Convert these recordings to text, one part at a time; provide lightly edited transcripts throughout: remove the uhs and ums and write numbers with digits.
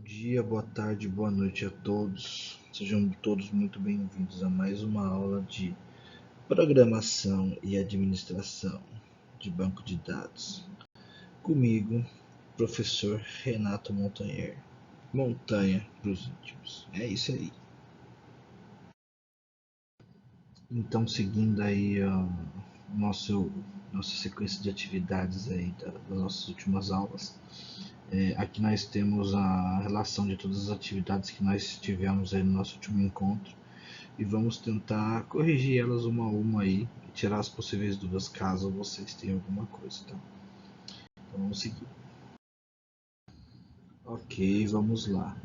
dia, boa tarde, boa noite a todos. Sejam todos muito bem-vindos a mais uma aula de programação e administração de banco de dados. Comigo, professor Renato Montanher. Montanha para os íntimos. É isso aí. Então, seguindo aí a nossa sequência de atividades aí das nossas últimas aulas, aqui nós temos a relação de todas as atividades que nós tivemos aí no nosso último encontro e vamos tentar corrigir elas uma a uma aí e tirar as possíveis dúvidas caso vocês tenham alguma coisa, tá? Então vamos seguir. Ok, vamos lá.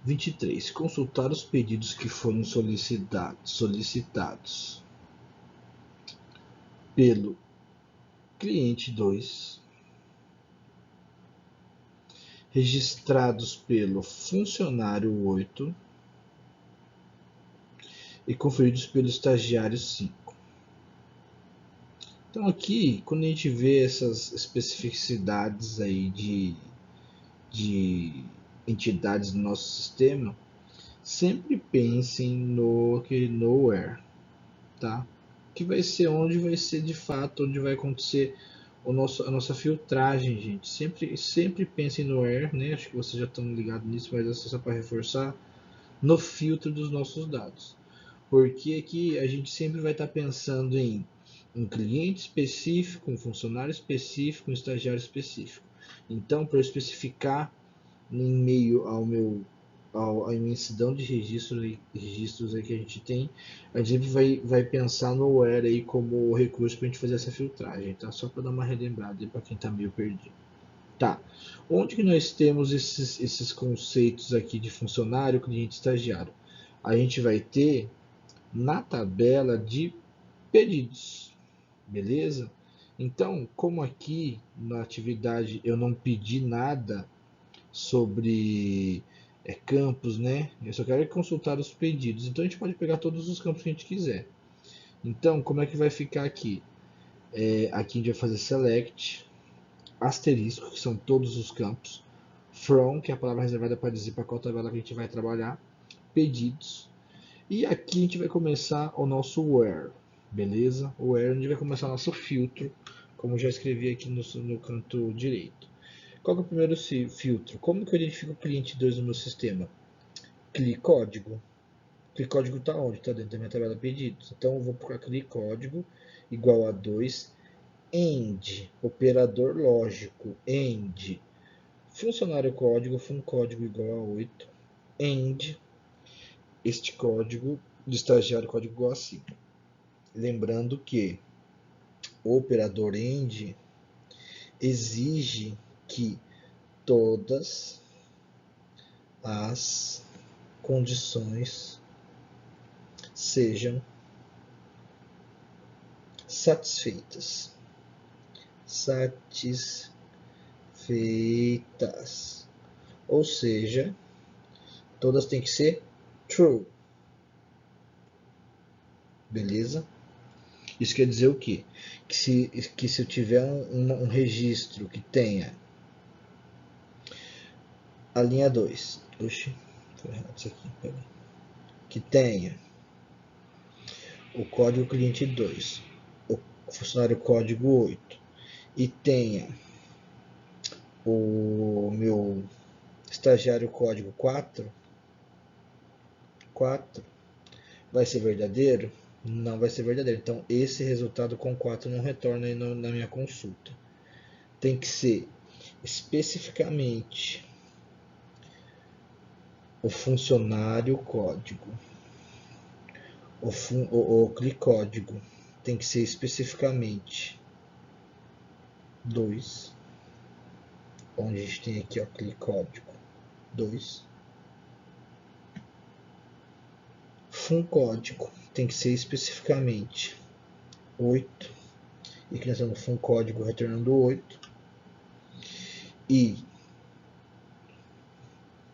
23. Consultar os pedidos que foram solicitados pelo cliente 2, registrados pelo funcionário 8 e conferidos pelo estagiário 5. Então aqui, quando a gente vê essas especificidades aí de entidades do nosso sistema, sempre pensem no where, tá? Que vai ser onde vai ser de fato, onde vai acontecer a nossa filtragem, gente. Sempre pensem no where, né? Acho que vocês já estão ligados nisso, mas é só para reforçar, no filtro dos nossos dados. Porque aqui a gente sempre vai estar pensando em um cliente específico, um funcionário específico, um estagiário específico. Então, para eu especificar em meio à imensidão de registros aí que a gente tem, a gente sempre vai pensar no where aí como recurso para a gente fazer essa filtragem, tá? Só para dar uma relembrada para quem está meio perdido. Tá, onde que nós temos esses conceitos aqui de funcionário, cliente, estagiário? A gente vai ter na tabela de pedidos, beleza? Então, como aqui na atividade eu não pedi nada sobre campos, né? Eu só quero consultar os pedidos. Então a gente pode pegar todos os campos que a gente quiser. Então, como é que vai ficar aqui? Aqui a gente vai fazer select, asterisco, que são todos os campos, from, que é a palavra reservada para dizer para qual tabela que a gente vai trabalhar, pedidos. E aqui a gente vai começar o nosso where, beleza? O where, a gente vai começar o nosso filtro, como já escrevi aqui no canto direito. Qual que é o primeiro filtro? Como que eu identifico o cliente 2 no meu sistema? Clicódigo. Clicódigo está onde? Está dentro da minha tabela pedidos. Então eu vou procurar clicódigo igual a 2, end, operador lógico, end, funcionário código, funcódigo igual a 8, end, este código do estagiário código igual a 5. Lembrando que o operador end exige que todas as condições sejam satisfeitas. Ou seja, todas têm que ser true. Beleza? Isso quer dizer o quê? Que se eu tiver um registro que tenha a linha 2, foi errado isso aqui, peraí. Que tenha o código cliente 2, o funcionário código 8 e tenha o meu estagiário código 4, vai ser verdadeiro? Não vai ser verdadeiro. Então esse resultado com 4 não retorna aí na minha consulta. Tem que ser especificamente o funcionário código. O clicódigo tem que ser especificamente 2, onde a gente tem aqui o clicódigo 2. Funcódigo tem que ser especificamente 8, e aqui nós temos funcódigo retornando 8. E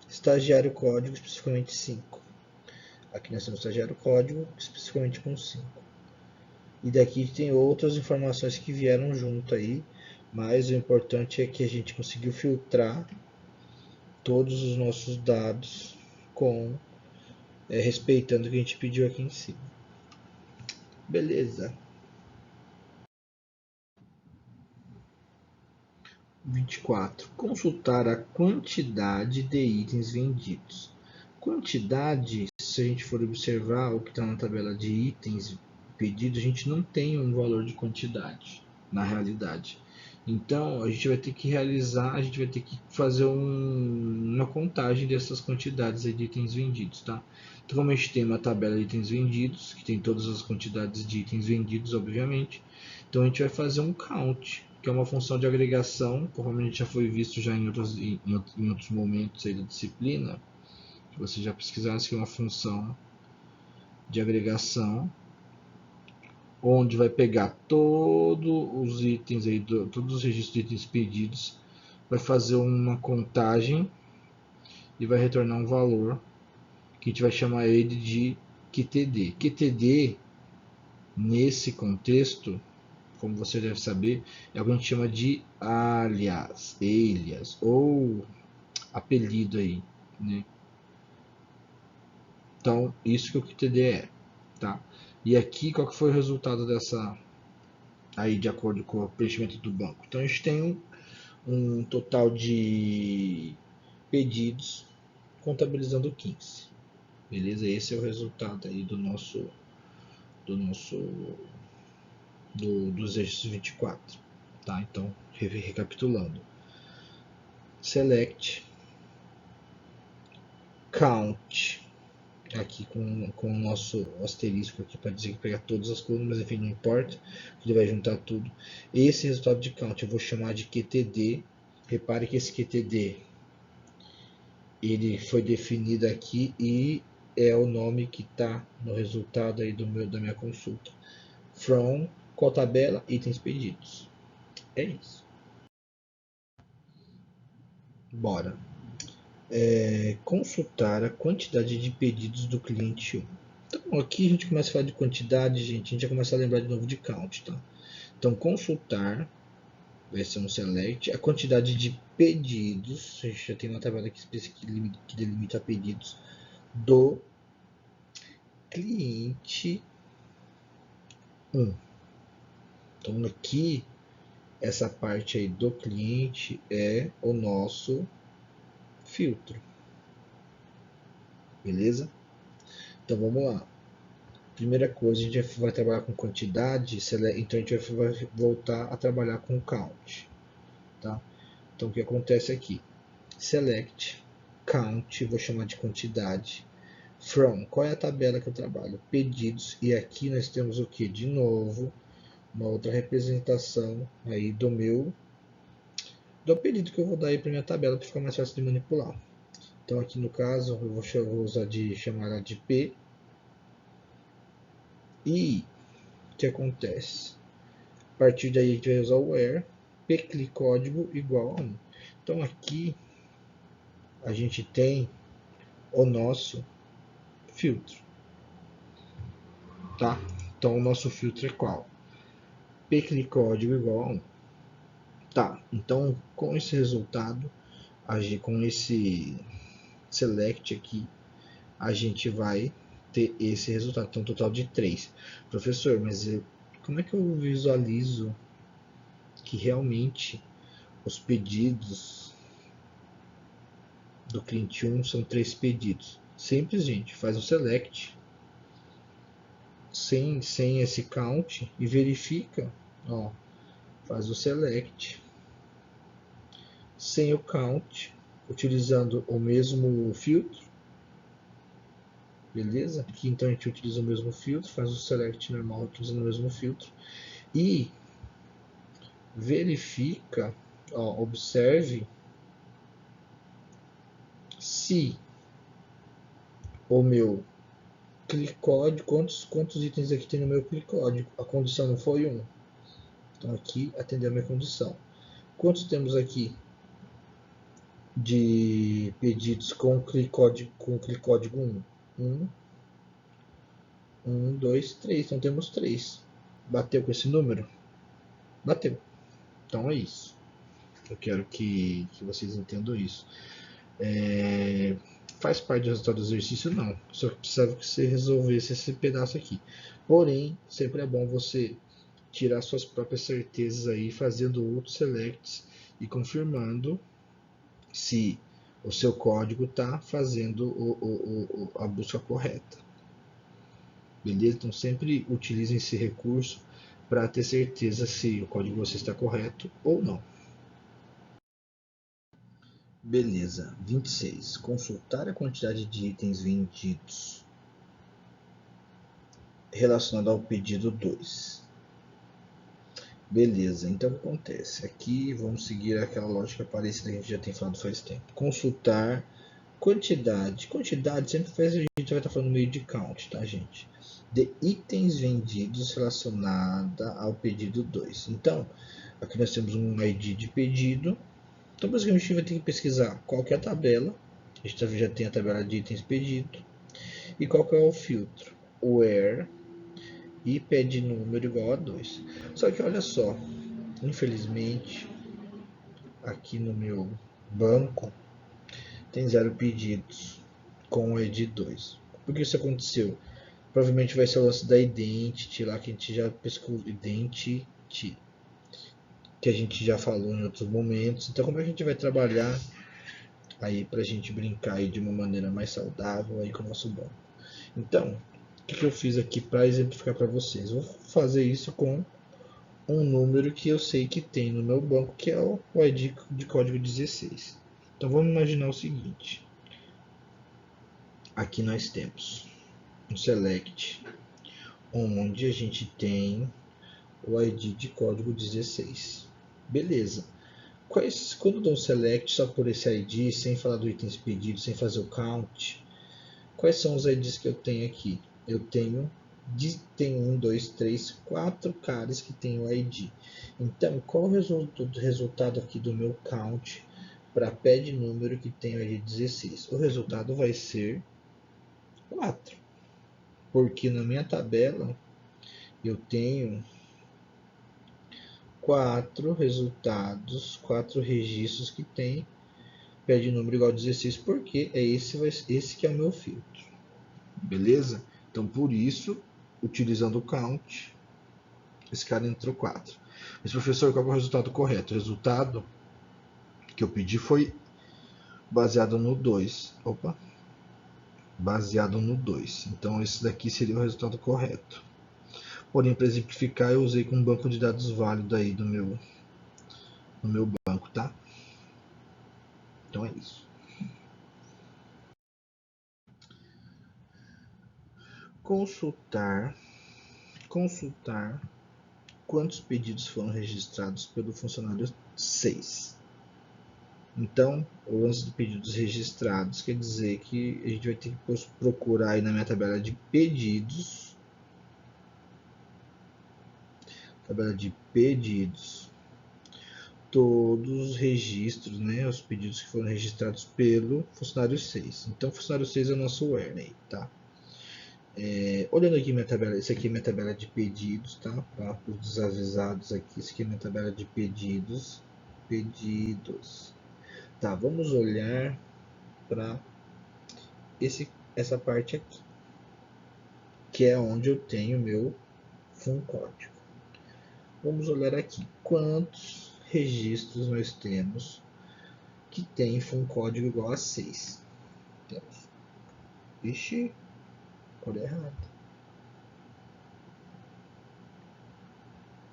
estagiário código especificamente 5. Aqui nós temos estagiário código especificamente com 5. E daqui tem outras informações que vieram junto aí, mas o importante é que a gente conseguiu filtrar todos os nossos dados respeitando o que a gente pediu aqui em cima. Beleza. 24. Consultar a quantidade de itens vendidos. Quantidade, se a gente for observar o que está na tabela de itens pedidos, a gente não tem um valor de quantidade na realidade. Então a gente vai ter que fazer uma contagem dessas quantidades de itens vendidos, tá? Então, como a gente tem uma tabela de itens vendidos, que tem todas as quantidades de itens vendidos, obviamente, então a gente vai fazer um count, que é uma função de agregação, conforme a gente já foi visto já em outros momentos aí da disciplina. Se você já pesquisasse, que é uma função de agregação, onde vai pegar todos os itens aí, todos os registros de itens pedidos, vai fazer uma contagem e vai retornar um valor que a gente vai chamar ele de QTD. QTD, nesse contexto, como você deve saber, é o que a gente chama de alias ou apelido aí, né? Então, isso que o QTD é, tá? E aqui, qual que foi o resultado dessa aí, de acordo com o preenchimento do banco? Então, a gente tem um total de pedidos contabilizando 15. Beleza? Esse é o resultado aí dos exercícios 24. Tá? Então, recapitulando. Select, count, aqui com o nosso asterisco aqui para dizer que pegar todas as colunas, mas enfim, não importa, ele vai juntar tudo. Esse resultado de count eu vou chamar de QTD. Repare que esse QTD ele foi definido aqui e é o nome que está no resultado aí da minha consulta. From, qual tabela? Itens pedidos. É isso. Bora. Consultar a quantidade de pedidos do cliente 1. Então, aqui a gente começa a falar de quantidade, gente. A gente já começa a lembrar de novo de count, tá? Então, consultar vai ser um select. A quantidade de pedidos, a gente já tem uma tabela aqui que delimita pedidos do cliente 1. Então, aqui, essa parte aí do cliente é o nosso filtro. Beleza? Então, vamos lá. Primeira coisa, a gente vai trabalhar com quantidade, então a gente vai voltar a trabalhar com count. Tá? Então, o que acontece aqui? Select, count, vou chamar de quantidade. From, qual é a tabela que eu trabalho? Pedidos, e aqui nós temos o que? De novo, uma outra representação aí do pedido que eu vou dar aí para minha tabela para ficar mais fácil de manipular. Então aqui no caso eu vou usar chamar ela de P. E o que acontece? A partir daí a gente vai usar o where, pclicódigo igual a 1. Então aqui a gente tem o nosso filtro. Tá? Então o nosso filtro é qual? Pclicódigo igual a 1. Tá, então com esse resultado, com esse select aqui, a gente vai ter esse resultado. Então, um total de 3. Professor, mas como é que eu visualizo que realmente os pedidos do cliente 1 são 3 pedidos? Simples, gente. Faz um select sem esse count e verifica. Ó, faz o select sem o count, utilizando o mesmo filtro. Beleza? Aqui então a gente utiliza o mesmo filtro, faz o select normal utilizando o mesmo filtro e verifica, ó, observe se o meu clicódigo, quantos itens aqui tem no meu clicódigo, a condição não foi 1. Então aqui atendeu a minha condição. Quantos temos aqui de pedidos com clicódigo 1? 1, 2, 3. Então temos 3. Bateu com esse número? Bateu. Então é isso. Eu quero que vocês entendam isso. Faz parte do resultado do exercício? Não. Só que precisava que você resolvesse esse pedaço aqui. Porém, sempre é bom você tirar suas próprias certezas aí, fazendo outros selects e confirmando se o seu código está fazendo a busca correta. Beleza? Então sempre utilize esse recurso para ter certeza se o código você está correto ou não. Beleza. 26. Consultar a quantidade de itens vendidos relacionado ao pedido 2. Beleza, então o que acontece? Aqui vamos seguir aquela lógica parecida que a gente já tem falado faz tempo. Consultar quantidade. Quantidade sempre faz a gente vai estar falando meio de count, tá, gente? De itens vendidos relacionada ao pedido 2. Então, aqui nós temos um ID de pedido. Então, basicamente, a gente vai ter que pesquisar qual que é a tabela. A gente já tem a tabela de itens pedido. E qual que é o filtro? Where e pede número igual a 2. Só que olha só, infelizmente, aqui no meu banco tem 0 pedidos com o ID 2. Por que isso aconteceu? Provavelmente vai ser o lance da identity lá que a gente já pesquisou, identity, que a gente já falou em outros momentos. Então, como é que a gente vai trabalhar aí para a gente brincar aí de uma maneira mais saudável aí com o nosso banco? Então, o que eu fiz aqui para exemplificar para vocês? Vou fazer isso com um número que eu sei que tem no meu banco, que é o ID de código 16. Então vamos imaginar o seguinte. Aqui nós temos um select, onde a gente tem o ID de código 16. Beleza. Quando eu dou um select só por esse ID, sem falar do itens pedido, sem fazer o count, quais são os IDs que eu tenho aqui? Eu tenho 1, 2, 3, 4 caras que tem o ID. Então, qual o resultado aqui do meu count para pad número que tem o ID 16? O resultado vai ser 4. Porque na minha tabela eu tenho 4 resultados, 4 registros que tem pad número igual a 16, porque é esse que é o meu filtro. Beleza? Então, por isso, utilizando o count, esse cara entrou 4. Mas, professor, qual é o resultado correto? O resultado que eu pedi foi baseado no 2. Opa! Baseado no 2. Então, esse daqui seria o resultado correto. Porém, para exemplificar, eu usei com um banco de dados válido aí no meu banco, tá? Então, é isso. Consultar quantos pedidos foram registrados pelo funcionário 6. Então, o lance de pedidos registrados quer dizer que a gente vai ter que procurar aí na minha tabela de pedidos, todos os registros, né, os pedidos que foram registrados pelo funcionário 6. Então, o funcionário 6 é o nosso where aí, tá? Olhando aqui minha tabela, isso aqui é minha tabela de pedidos, tá? Para os desavisados aqui, isso aqui é minha tabela de pedidos. Tá, vamos olhar para essa parte aqui, que é onde eu tenho meu fun código. Vamos olhar aqui quantos registros nós temos que tem fun código igual a 6. Temos. Ixi, olha errado.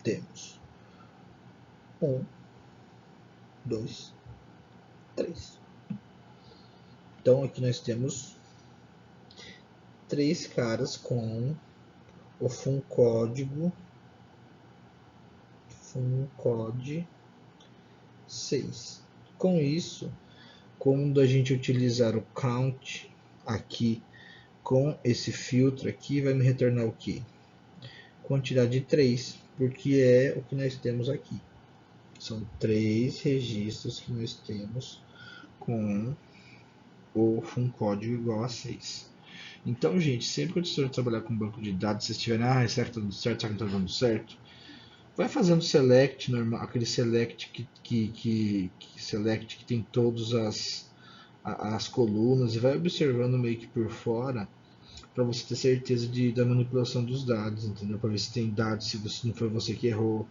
Temos 1, 2, 3. Então aqui nós temos 3 caras com o fun código 6. Com isso, quando a gente utilizar o count aqui com esse filtro aqui, vai me retornar o que? Quantidade 3, porque é o que nós temos aqui. São 3 registros que nós temos com o fun código igual a 6. Então, gente, sempre que você trabalhar com banco de dados, vocês tiverem, será que está dando certo, será que não está dando certo? Vai fazendo select normal, aquele select select que tem todas as colunas e vai observando meio que por fora para você ter certeza da manipulação dos dados, entendeu? Para ver se tem dados, se você, não foi você que errou,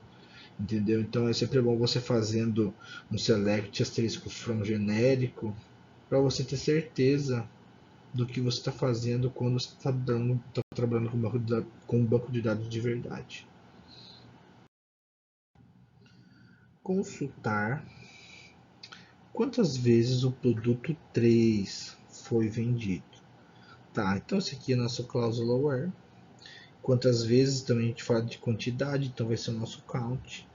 entendeu? Então é sempre bom você fazendo um select asterisco from genérico para você ter certeza do que você está fazendo quando você está trabalhando com um banco de dados de verdade. Consultar quantas vezes o produto 3 foi vendido. Tá, então esse aqui é a nossa cláusula where. Quantas vezes também a gente fala de quantidade, então vai ser o nosso count.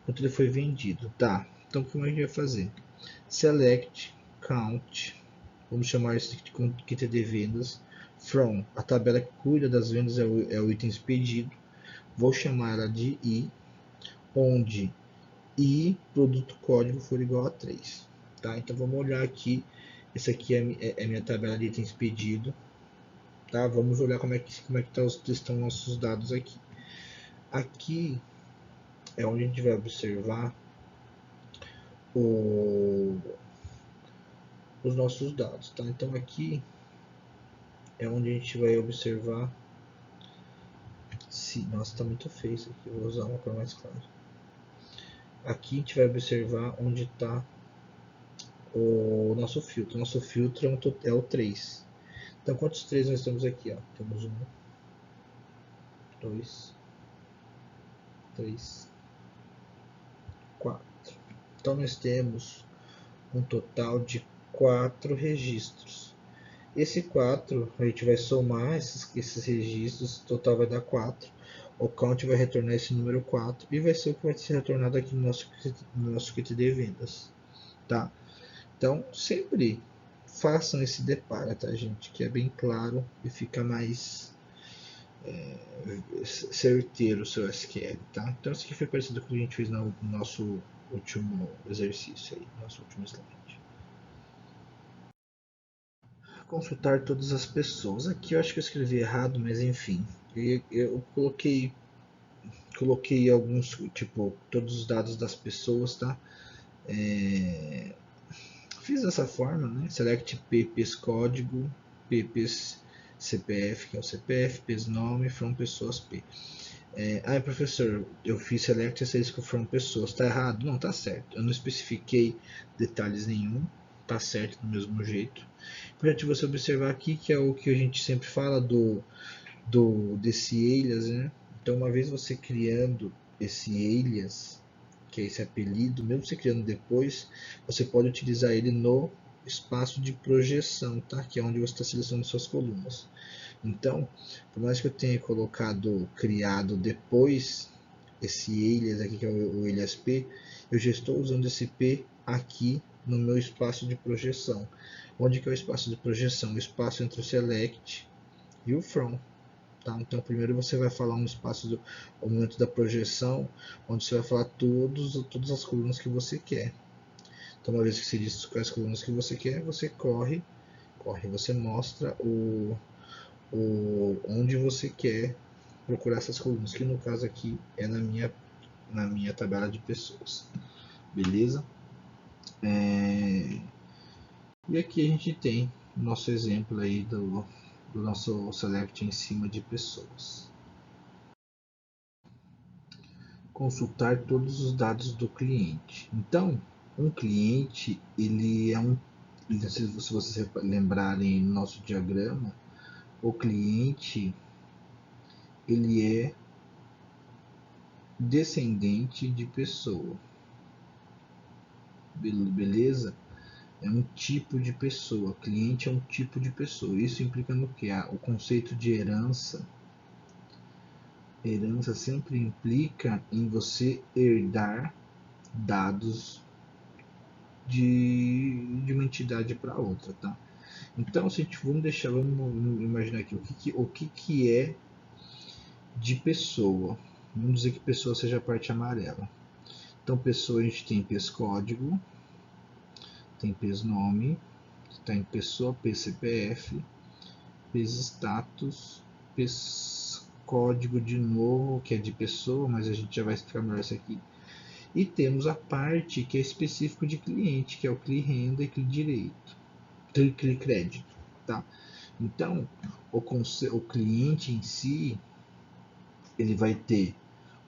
Quanto ele foi vendido. Tá, então como a gente vai fazer? Select count, vamos chamar isso de quantidade de vendas. From, a tabela que cuida das vendas é o item expedido. Vou chamar ela de I, onde I produto código for igual a 3. Tá? Então vamos olhar aqui. Essa aqui é minha tabela de itens pedido. Tá? Vamos olhar como é que estão nossos dados aqui. Aqui é onde a gente vai observar os nossos dados. Tá? Então aqui é onde a gente vai observar. Nossa, está muito feio isso aqui. Eu vou usar uma cor mais clara. Aqui a gente vai observar onde está o nosso filtro. Nosso filtro é o 3. Então, quantos 3 nós temos aqui? Ó? Temos 1, 2, 3, 4. Então, nós temos um total de 4 registros. Esse 4, a gente vai somar esses registros, o total vai dar 4. O count vai retornar esse número 4 e vai ser o que vai ser retornado aqui no nosso kit de vendas. Tá? Então, sempre façam esse depara, tá, gente? Que é bem claro e fica mais certeiro o seu SQL, tá? Então, isso aqui foi parecido com o que a gente fez no nosso último exercício aí, nosso último slide. Consultar todas as pessoas. Aqui eu acho que eu escrevi errado, mas enfim. Eu coloquei alguns, tipo, todos os dados das pessoas, tá? Fiz dessa forma, né? Select pp's código, pp's CPF, que é o CPF, p's nome, from pessoas p. Professor, eu fiz select asterisco from pessoas, tá errado? Não, tá certo. Eu não especifiquei detalhes nenhum, tá certo do mesmo jeito. Importante você observar aqui que é o que a gente sempre fala desse alias, né? Então, uma vez você criando esse alias, que é esse apelido, mesmo você criando depois, você pode utilizar ele no espaço de projeção, tá? Que é onde você está selecionando suas colunas. Então, por mais que eu tenha criado depois esse alias aqui, que é o alias P, eu já estou usando esse P aqui no meu espaço de projeção. Onde que é o espaço de projeção? O espaço entre o select e o from. Tá? Então, primeiro você vai falar um espaço do momento da projeção, onde você vai falar todas as colunas que você quer. Então, uma vez que você diz quais colunas que você quer, você corre, você mostra onde você quer procurar essas colunas, que no caso aqui é na minha tabela de pessoas. Beleza? E aqui a gente tem o nosso exemplo aí do nosso select em cima de pessoas. Consultar todos os dados do cliente. Então, um cliente, ele é se vocês lembrarem no nosso diagrama, o cliente, ele é descendente de pessoa. Beleza? É um tipo de pessoa. Cliente é um tipo de pessoa. Isso implica no que? O conceito de herança. Herança sempre implica em você herdar dados de uma entidade para outra, tá? Então, se a gente vamos imaginar aqui o que é de pessoa. Vamos dizer que pessoa seja a parte amarela. Então, pessoa a gente tem pes código, tem pes nome, tem pessoa, pcpf, pes status, pes código de novo, que é de pessoa, mas a gente já vai explicar melhor isso aqui. E temos a parte que é específico de cliente, que é o CLI renda e CLI direito. crédito, tá? Então, o cliente em si, ele vai ter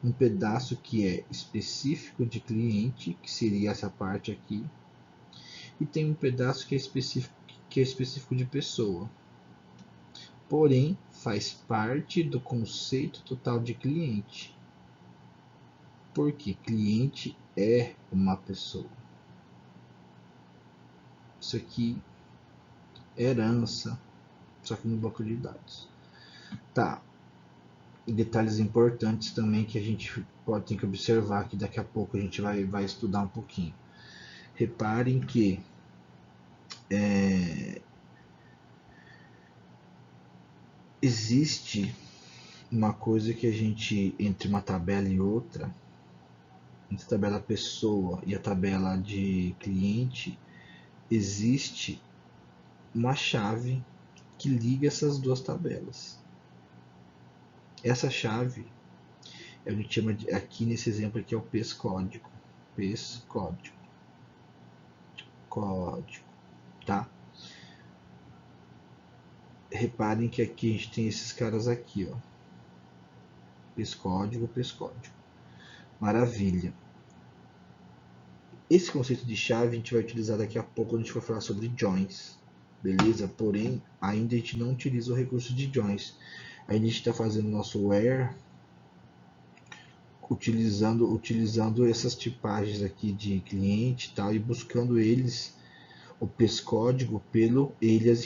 um pedaço que é específico de cliente, que seria essa parte aqui, e tem um pedaço que é específico de pessoa. Porém, faz parte do conceito total de cliente. Porque cliente é uma pessoa. Isso aqui é herança, só que no banco de dados. Tá. E detalhes importantes também que a gente pode ter que observar, que daqui a pouco a gente vai estudar um pouquinho. Reparem que existe uma coisa que a gente, entre uma tabela e outra, entre a tabela pessoa e a tabela de cliente, existe uma chave que liga essas duas tabelas. Essa chave a gente chama de, aqui nesse exemplo aqui é o PES código. PES código. Código, tá? Reparem que aqui a gente tem esses caras aqui, ó. PES código, PES código. Maravilha. Esse conceito de chave a gente vai utilizar daqui a pouco quando a gente for falar sobre joins. Beleza? Porém, ainda a gente não utiliza o recurso de joins. Ainda a gente está fazendo nosso where utilizando essas tipagens aqui de cliente e tal, e buscando eles, o pescódigo, pelo alias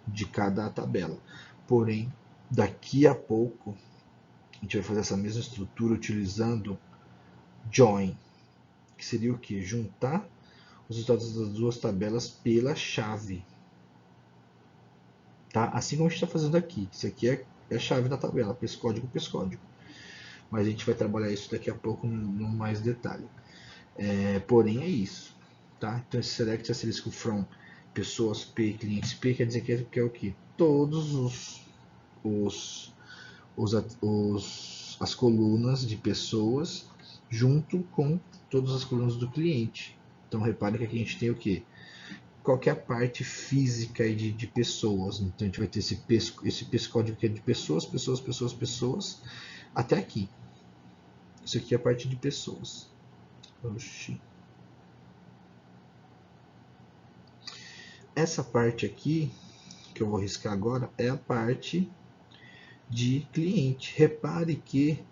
de cada tabela. Porém, daqui a pouco a gente vai fazer essa mesma estrutura utilizando join, que seria o que? Juntar os resultados das duas tabelas pela chave. Tá? Assim como a gente está fazendo aqui. Isso aqui é a chave da tabela, pescódigo, pescódigo. Mas a gente vai trabalhar isso daqui a pouco no mais detalhe. Porém, é isso. Tá? Então, esse select asterisco from pessoas P, clientes P, quer dizer que é o que? Todos as colunas de pessoas junto com todas as colunas do cliente. Então, repare que aqui a gente tem o que? Qualquer parte física de pessoas. Então, a gente vai ter esse pescódigo que é de pessoas, pessoas, pessoas, pessoas, até aqui. Isso aqui é a parte de pessoas. Oxi. Essa parte aqui, que eu vou riscar agora, é a parte de cliente. Repare que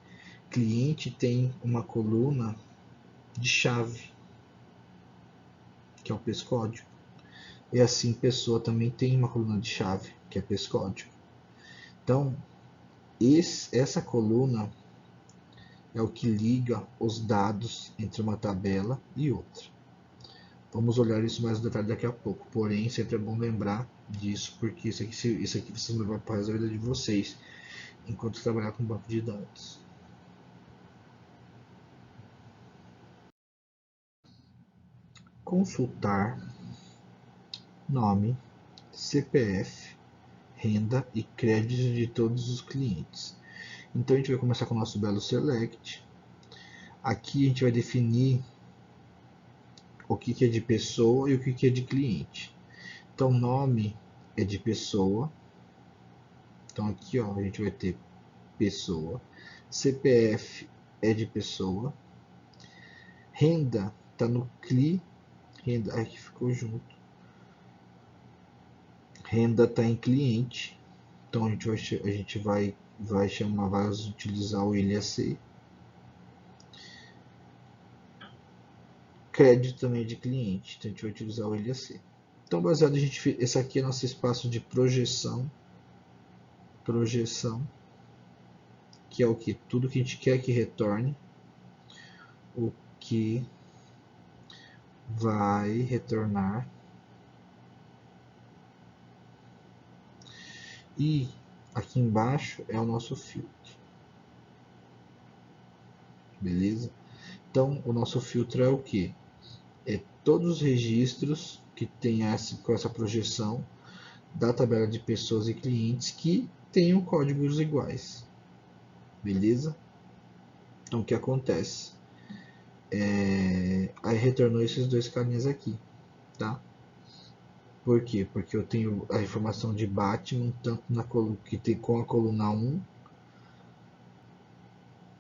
cliente tem uma coluna de chave, que é o pescódigo. E assim, pessoa também tem uma coluna de chave, que é pescódigo. Então, essa coluna é o que liga os dados entre uma tabela e outra. Vamos olhar isso mais no detalhe daqui a pouco. Porém, sempre é bom lembrar disso, porque isso aqui vocês vão levar para a vida de vocês enquanto trabalhar com banco de dados. Consultar nome, CPF, renda e crédito de todos os clientes. Então a gente vai começar com o nosso belo select. Aqui a gente vai definir o que é de pessoa e o que é de cliente. Então nome é de pessoa. Então aqui ó, a gente vai ter pessoa. CPF é de pessoa. Renda está no CLI. Renda, aqui ficou junto. Renda está em cliente. Então a gente vai utilizar o ILAC. Crédito também é de cliente, então a gente vai utilizar o ILAC. Então baseado esse aqui é nosso espaço de projeção, que é o que? Tudo que a gente quer que retorne, o que vai retornar. E aqui embaixo é o nosso filtro. Beleza? Então, o nosso filtro é o que? É todos os registros que tem com essa projeção da tabela de pessoas e clientes que tenham códigos iguais. Beleza? Então, o que acontece? Aí retornou esses dois carinhas aqui, tá? Por quê? Porque eu tenho a informação de Batman, tanto que tem com a coluna 1.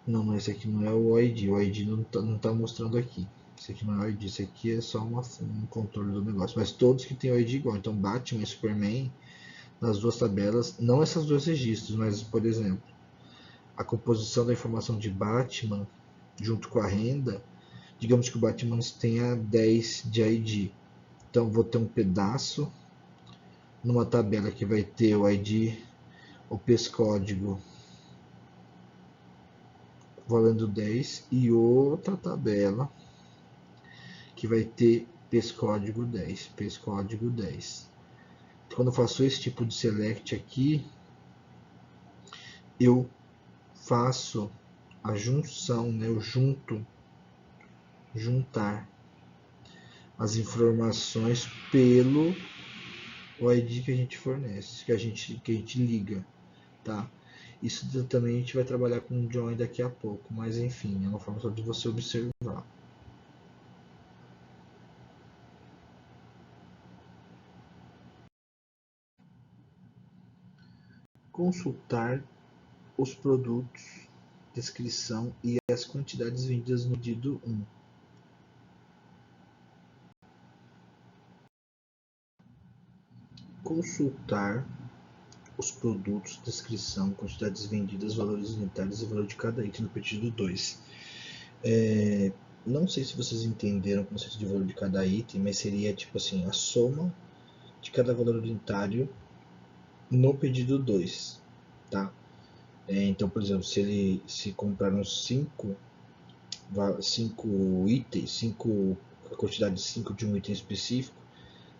Não, esse aqui não é o ID. O ID não tá mostrando aqui. Esse aqui não é o ID, esse aqui é só um controle do negócio. Mas todos que tem o ID igual. Então Batman e Superman, nas duas tabelas, não esses dois registros, mas, por exemplo, a composição da informação de Batman junto com a renda, digamos que o Batman tenha 10 de ID. Então vou ter um pedaço numa tabela que vai ter o ID, o PES-código valendo 10 e outra tabela que vai ter PES-código 10, PES-código 10. Quando eu faço esse tipo de select aqui, eu faço a junção, né? Eu juntar as informações pelo ID que a gente fornece, que a gente liga, tá? Isso também a gente vai trabalhar com o join daqui a pouco, mas enfim, é uma forma só de você observar. Consultar os produtos, descrição e as quantidades vendidas no pedido 1. Consultar os produtos, descrição, quantidades vendidas, valores unitários e valor de cada item no pedido 2. Não sei se vocês entenderam o conceito de valor de cada item, mas seria tipo assim, a soma de cada valor unitário no pedido 2, tá? Então, por exemplo, se compraram 5 itens, a quantidade de 5 de um item específico,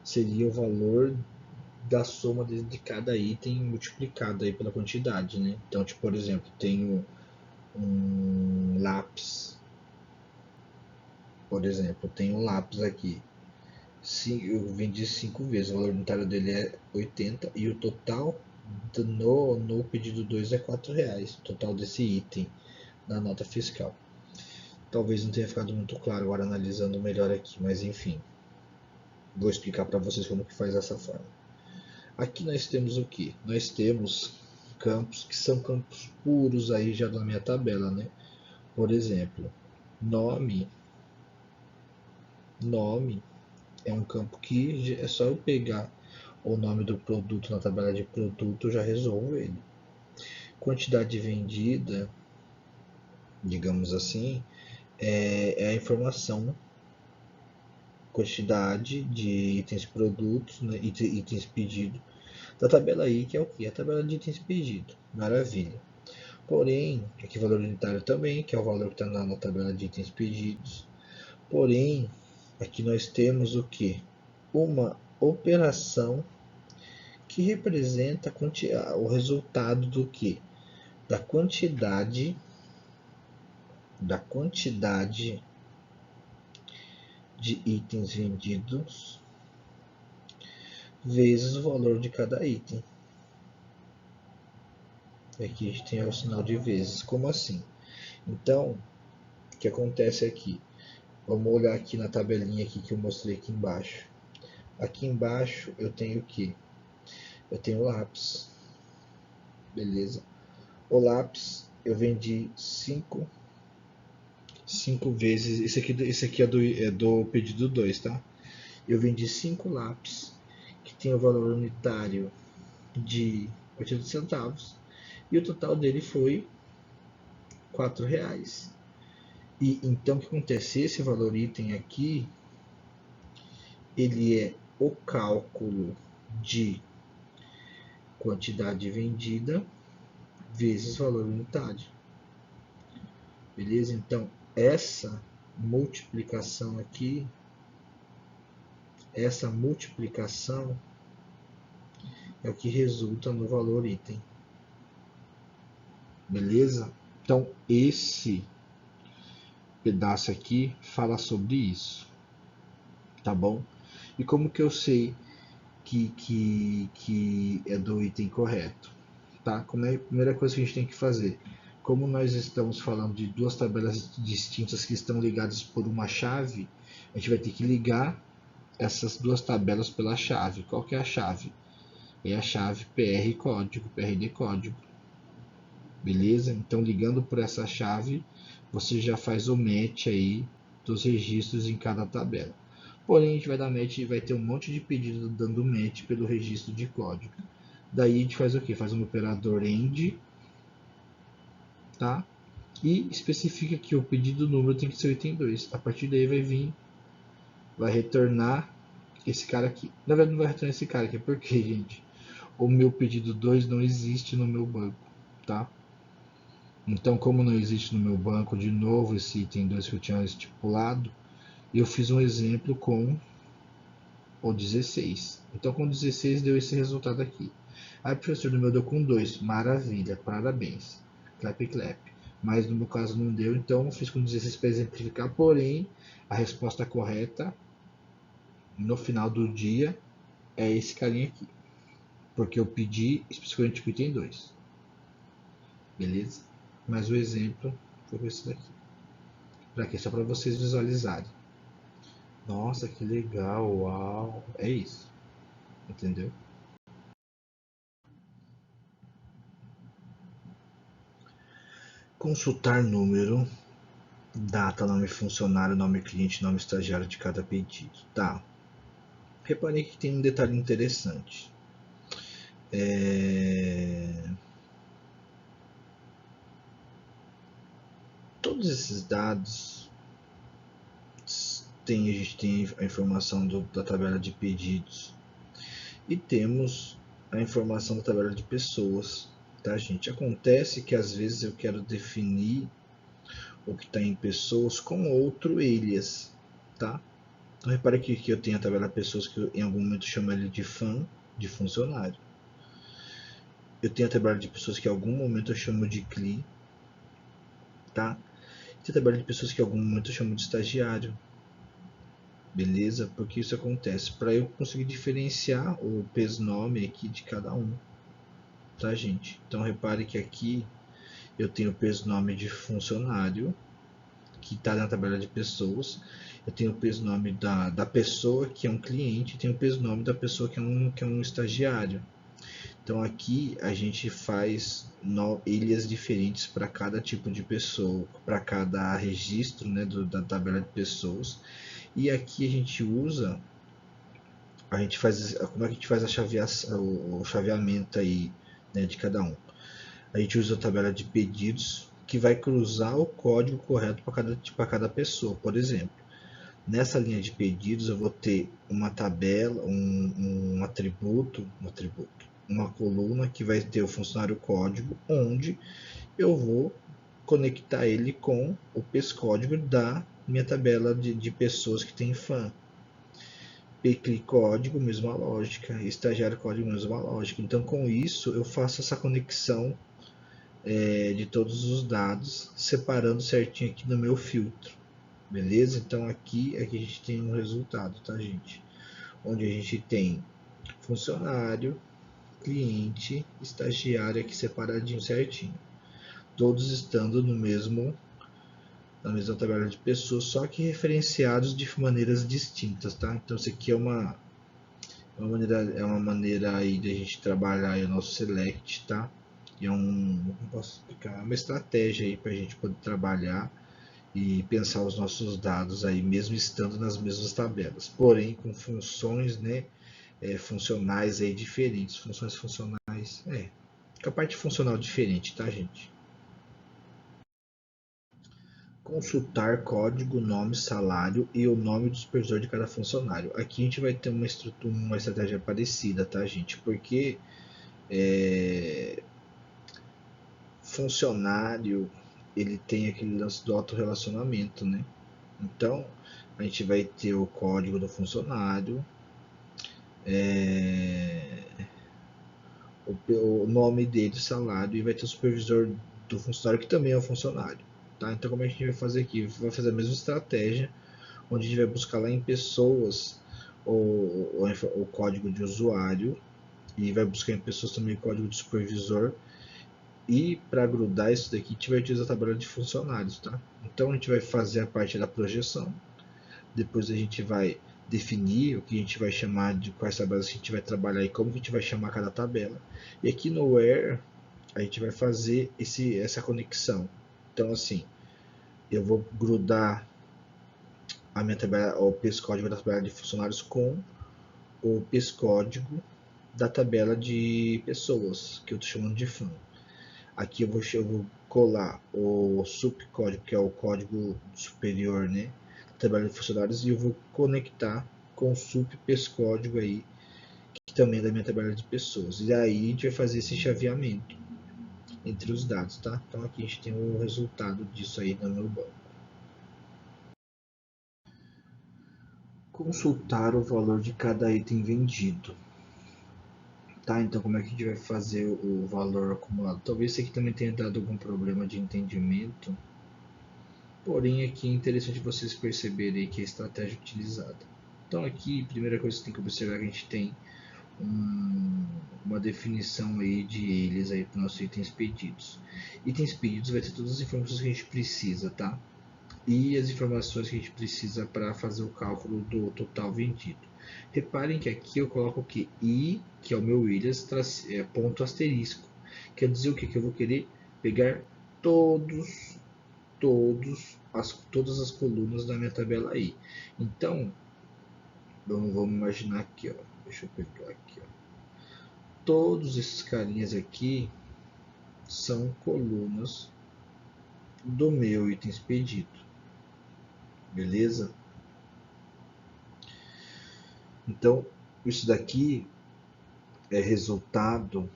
seria o valor da soma de cada item multiplicado aí pela quantidade, né? Então, tipo, por exemplo, tenho um lápis, por exemplo, tenho um lápis aqui. Eu vendi 5 vezes, o valor unitário dele é 80 e o total no pedido 2 é R$4, o total desse item na nota fiscal. Talvez não tenha ficado muito claro agora analisando melhor aqui, mas enfim, vou explicar para vocês como que faz dessa forma. Aqui nós temos o que? Nós temos campos que são campos puros aí já na minha tabela, né? Por exemplo, nome é um campo que é só eu pegar o nome do produto na tabela de produto, eu já resolvo ele. Quantidade vendida, digamos assim, é a informação, quantidade de itens produtos, né, itens pedidos da tabela aí, que é o que? A tabela de itens pedidos. Maravilha. Porém, aqui valor unitário também, que é o valor que está na tabela de itens pedidos. Porém, aqui nós temos o que? Uma operação que representa o resultado do que? Da quantidade de itens vendidos vezes o valor de cada item. Aqui a gente tem o sinal de vezes. Como assim? Então, o que acontece aqui? Vamos olhar aqui na tabelinha aqui que eu mostrei aqui embaixo. Aqui embaixo eu tenho o que? Eu tenho o lápis. Beleza? O lápis eu vendi 5 vezes. Esse aqui é do pedido 2, tá? Eu vendi 5 lápis que tem o valor unitário de 80 centavos e o total dele foi R$4. E então o que acontece? Esse valor item aqui, ele é o cálculo de quantidade vendida vezes valor unitário. Beleza? Então, essa multiplicação aqui, é o que resulta no valor item. Beleza? Então, esse pedaço aqui fala sobre isso. Tá bom? E como que eu sei que é do item correto? Tá? Como é a primeira coisa que a gente tem que fazer? Como nós estamos falando de duas tabelas distintas que estão ligadas por uma chave, a gente vai ter que ligar essas duas tabelas pela chave. Qual que é a chave? É a chave PR código, PRD código. Beleza? Então, ligando por essa chave, você já faz o match aí dos registros em cada tabela. Porém, a gente vai dar match e vai ter um monte de pedido dando match pelo registro de código. Daí a gente faz o que? Faz um operador AND, tá? E especifica que o pedido número tem que ser 82. A partir daí vai retornar esse cara aqui. Na verdade não vai retornar esse cara aqui, porque, gente, o meu pedido 2 não existe no meu banco, tá? Então, como não existe no meu banco, de novo, esse item 2 que eu tinha estipulado, eu fiz um exemplo com o 16. Então, com o 16 deu esse resultado aqui. Aí, professor, no meu deu com 2. Maravilha, parabéns. Clap, clap. Mas no meu caso não deu, então fiz com 16 para exemplificar. Porém, a resposta correta no final do dia é esse carinha aqui. Porque eu pedi especificamente o item 2. Beleza? Mas o exemplo foi esse daqui. Para quê? Só para vocês visualizarem. Nossa, que legal, uau. É isso. Entendeu? Consultar número, data, nome funcionário, nome cliente, nome estagiário de cada pedido. Tá. Reparei que tem um detalhe interessante. Todos esses dados a gente tem a informação da tabela de pedidos e temos a informação da tabela de pessoas, tá, gente? Acontece que às vezes eu quero definir o que está em pessoas com outro alias, tá? Então repare que eu tenho a tabela de pessoas que eu, em algum momento chamo ele de fã, de funcionário. Eu tenho a tabela de pessoas que em algum momento eu chamo de CLI, tá? E a tabela de pessoas que em algum momento eu chamo de estagiário. Beleza? Porque isso acontece para eu conseguir diferenciar o pesnome aqui de cada um, tá, gente? Então repare que aqui eu tenho o pesnome de funcionário, que está na tabela de pessoas. Eu tenho o pesnome da pessoa que é um cliente, e tenho o pesnome da pessoa que é um estagiário. Então aqui a gente faz ilhas diferentes para cada tipo de pessoa, para cada registro, né, da tabela de pessoas. E aqui a gente usa, como é que a gente faz o chaveamento aí, né, de cada um? A gente usa a tabela de pedidos que vai cruzar o código correto para cada pessoa. Por exemplo, nessa linha de pedidos eu vou ter uma tabela, um atributo, uma coluna que vai ter o funcionário código, onde eu vou conectar ele com o pescódigo da minha tabela de pessoas que tem fã. PCLI código, mesma lógica, estagiário código, mesma lógica. Então, com isso, eu faço essa conexão de todos os dados, separando certinho aqui no meu filtro. Beleza? Então, aqui a gente tem um resultado, tá, gente? Onde a gente tem funcionário, cliente, estagiário aqui separadinho certinho. Todos estando na mesma tabela de pessoas, só que referenciados de maneiras distintas, tá? Então, isso aqui é uma maneira aí de a gente trabalhar aí o nosso select, tá? E como posso explicar? É uma estratégia aí para a gente poder trabalhar e pensar os nossos dados aí, mesmo estando nas mesmas tabelas, porém com funções, né, funcionais aí diferentes, funções funcionais, com a parte funcional diferente, tá, gente? Consultar código, nome, salário e o nome do supervisor de cada funcionário. Aqui a gente vai ter uma estratégia parecida, tá, gente? Porque funcionário ele tem aquele lance do autorrelacionamento, né? Então a gente vai ter o código do funcionário, o nome dele, o salário, e vai ter o supervisor do funcionário que também é um funcionário. Tá? Então como é que a gente vai fazer aqui? Vai fazer a mesma estratégia, onde a gente vai buscar lá em pessoas o código de usuário e vai buscar em pessoas também o código de supervisor. E para grudar isso daqui, a gente vai utilizar a tabela de funcionários, tá? Então a gente vai fazer a parte da projeção, depois a gente vai definir o que a gente vai chamar de quais tabelas que a gente vai trabalhar e como que a gente vai chamar cada tabela. E aqui no where a gente vai fazer essa conexão. Então assim, eu vou grudar a minha tabela, o pescódigo da tabela de funcionários com o pescódigo da tabela de pessoas, que eu estou chamando de fun. Aqui eu vou colar o subcódigo, que é o código superior, né, da tabela de funcionários, e eu vou conectar com o subpescódigo aí, que também é da minha tabela de pessoas. E aí a gente vai fazer esse chaveamento entre os dados, tá? Então aqui a gente tem o resultado disso aí no meu banco. Consultar o valor de cada item vendido. Tá, então como é que a gente vai fazer o valor acumulado? Talvez isso aqui também tenha dado algum problema de entendimento, porém aqui é interessante vocês perceberem que é a estratégia utilizada. Então aqui, a primeira coisa que você tem que observar é que a gente tem uma definição aí de eles aí para os nossos itens pedidos. Itens pedidos vai ter todas as informações que a gente precisa, tá? E as informações que a gente precisa para fazer o cálculo do total vendido. Reparem que aqui eu coloco o que? I, que é o meu Williams, ponto asterisco. Quer dizer o que? Que eu vou querer pegar todas as colunas da minha tabela I. Então, vamos imaginar aqui, ó. Deixa eu pegar aqui, ó. Todos esses carinhas aqui são colunas do meu item expedido. Beleza? Então, isso daqui é resultado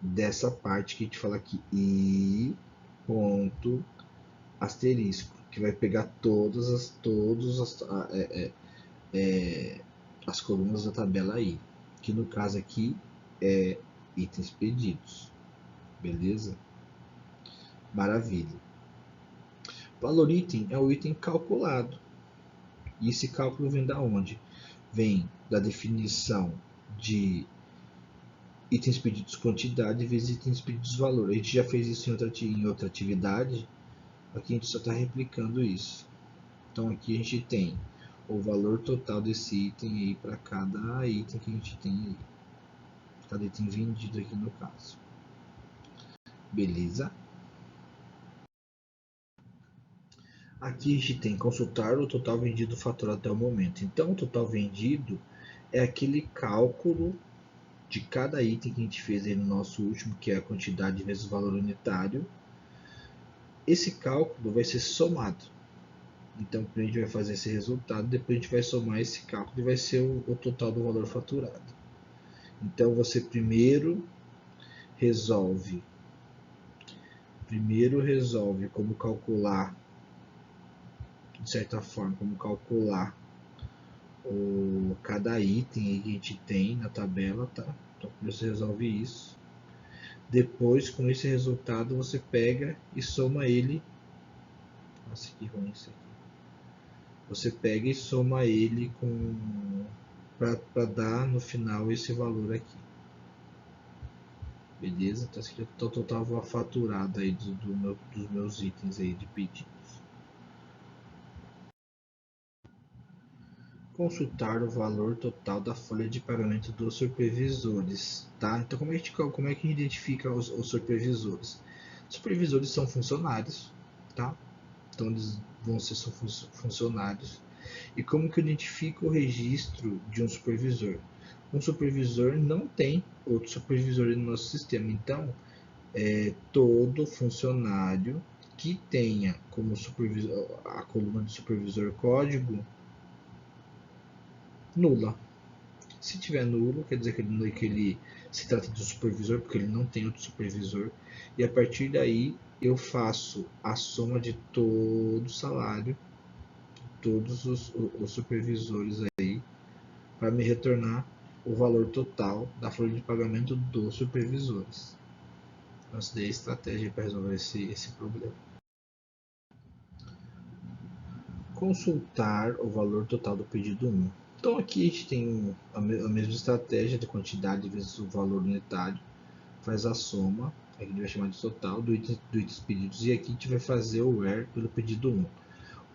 dessa parte que a gente fala aqui, I ponto asterisco, que vai pegar as colunas da tabela I, que no caso aqui é itens pedidos, beleza? Maravilha. Valor item é o item calculado, e esse cálculo vem da onde? Vem da definição de itens pedidos quantidade vezes itens pedidos valor. A gente já fez isso em outra atividade, aqui a gente só está replicando isso. Então aqui a gente tem o valor total desse item aí para cada item que a gente tem aí. Cada item vendido aqui no caso. Beleza? Aqui a gente tem consultar o total vendido faturado até o momento. Então o total vendido é aquele cálculo de cada item que a gente fez aí no nosso último, que é a quantidade vezes o valor unitário. Esse cálculo vai ser somado. Então a gente vai fazer esse resultado, depois a gente vai somar esse cálculo e vai ser o total do valor faturado. Então você resolve primeiro resolve como calcular, de certa forma, como calcular cada item que a gente tem na tabela, tá? Então você resolve isso. Depois, com esse resultado, você pega e soma ele. Nossa, que ruim isso aqui. Você pega e soma ele para dar no final esse valor aqui. Beleza? Então esse aqui é o total faturado aí dos meus itens aí de pedidos. Consultar o valor total da folha de pagamento dos supervisores, tá? Então como é que a gente identifica os supervisores? Os supervisores são funcionários, tá? Então eles vão ser funcionários. E como que eu identifico o registro de um supervisor? Um supervisor não tem outro supervisor no nosso sistema. Então, todo funcionário que tenha como supervisor a coluna de supervisor código nula. Se tiver nulo, quer dizer que ele se trata de um supervisor, porque ele não tem outro supervisor. E a partir daí eu faço a soma de todo o salário, todos os supervisores aí, para me retornar o valor total da folha de pagamento dos supervisores. Então, essa daí é a estratégia para resolver esse problema. Consultar o valor total do pedido 1. Então aqui a gente tem a mesma estratégia de quantidade vezes o valor unitário, faz a soma, aqui a gente vai chamar de total do itens pedidos, e aqui a gente vai fazer o where pelo pedido 1.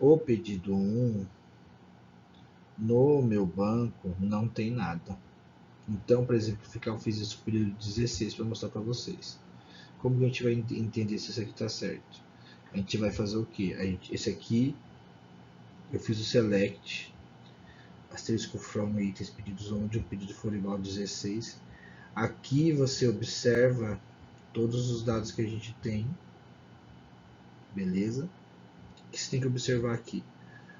O pedido 1 No meu banco não tem nada. Então, para exemplificar, eu fiz esse período 16 para mostrar para vocês. Como que a gente vai entender se isso aqui está certo? A gente vai fazer o que? Esse aqui, eu fiz o select, asterisco from itens pedidos onde o pedido for igual a 16. Aqui você observa todos os dados que a gente tem, beleza? O que você tem que observar aqui?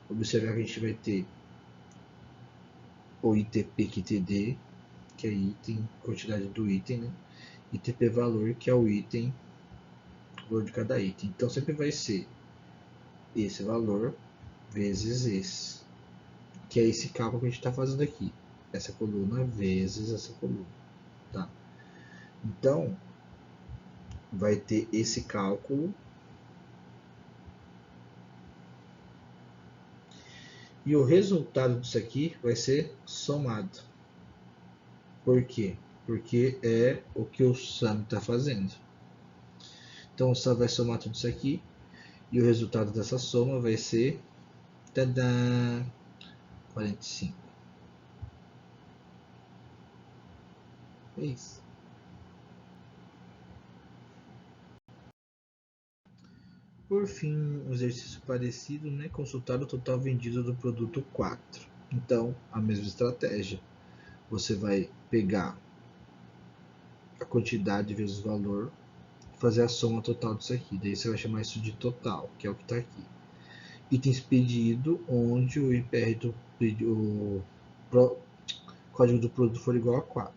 Observar que a gente vai ter o ITP-QTD, que é item, quantidade do item, né? ITP valor, que é o item, valor de cada item. Então sempre vai ser esse valor vezes esse, que é esse cálculo que a gente está fazendo aqui. Essa coluna vezes essa coluna, tá? Então vai ter esse cálculo e o resultado disso aqui vai ser somado. Por quê? Porque é o que o sum está fazendo. Então o sum vai somar tudo isso aqui e o resultado dessa soma vai ser tadã, 45. É isso. Por fim, um exercício parecido, né? Consultar o total vendido do produto 4. Então, a mesma estratégia. Você vai pegar a quantidade vezes o valor, fazer a soma total disso aqui. Daí você vai chamar isso de total, que é o que está aqui. Itens pedido, onde o IPR do o código do produto for igual a 4.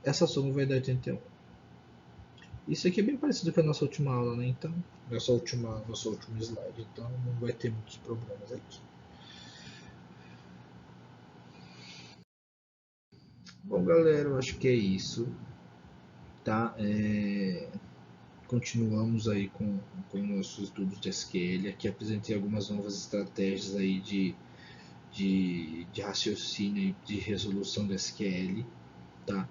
Essa soma vai dar 81. Isso aqui é bem parecido com a nossa última aula, né? Então, nosso último slide. Então, não vai ter muitos problemas aqui. Bom, galera, eu acho que é isso, tá? Continuamos aí com nossos estudos de SQL. Aqui apresentei algumas novas estratégias aí de raciocínio e de resolução do SQL, tá?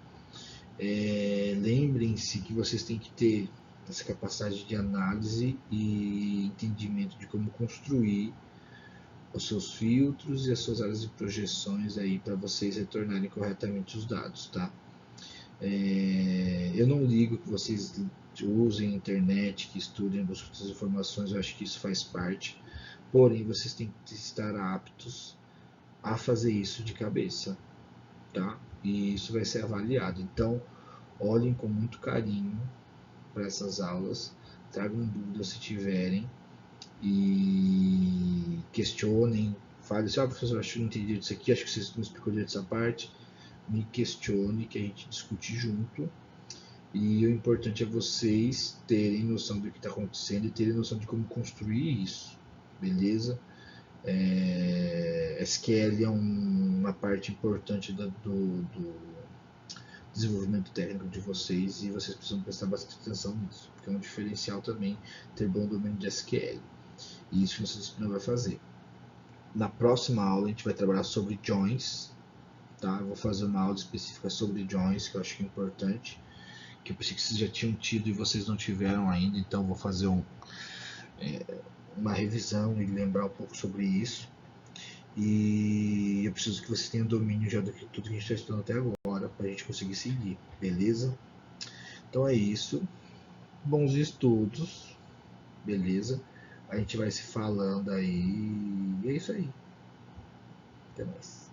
Lembrem-se que vocês têm que ter essa capacidade de análise e entendimento de como construir os seus filtros e as suas áreas de projeções aí para vocês retornarem corretamente os dados, tá? Eu não ligo que vocês usem a internet, que estudem, busquem essas informações, eu acho que isso faz parte. Porém, vocês têm que estar aptos a fazer isso de cabeça, tá? E isso vai ser avaliado. Então, olhem com muito carinho para essas aulas, tragam dúvidas se tiverem e questionem, falem assim, professor, acho que não entendi isso aqui, acho que vocês não explicou direito essa parte, me questione, que a gente discute junto. E o importante é vocês terem noção do que está acontecendo e terem noção de como construir isso, beleza? SQL é uma parte importante do desenvolvimento técnico de vocês e vocês precisam prestar bastante atenção nisso, porque é um diferencial também ter bom domínio de SQL. E isso que nossa disciplina vai fazer. Na próxima aula a gente vai trabalhar sobre joins, tá? Eu vou fazer uma aula específica sobre joins, que eu acho que é importante, que eu pensei que vocês já tinham tido e vocês não tiveram ainda, então eu vou fazer uma revisão e lembrar um pouco sobre isso. E eu preciso que vocês tenham domínio já do que tudo que a gente está estudando até agora, para a gente conseguir seguir, beleza? Então é isso. Bons estudos, beleza? A gente vai se falando aí. E é isso aí. Até mais.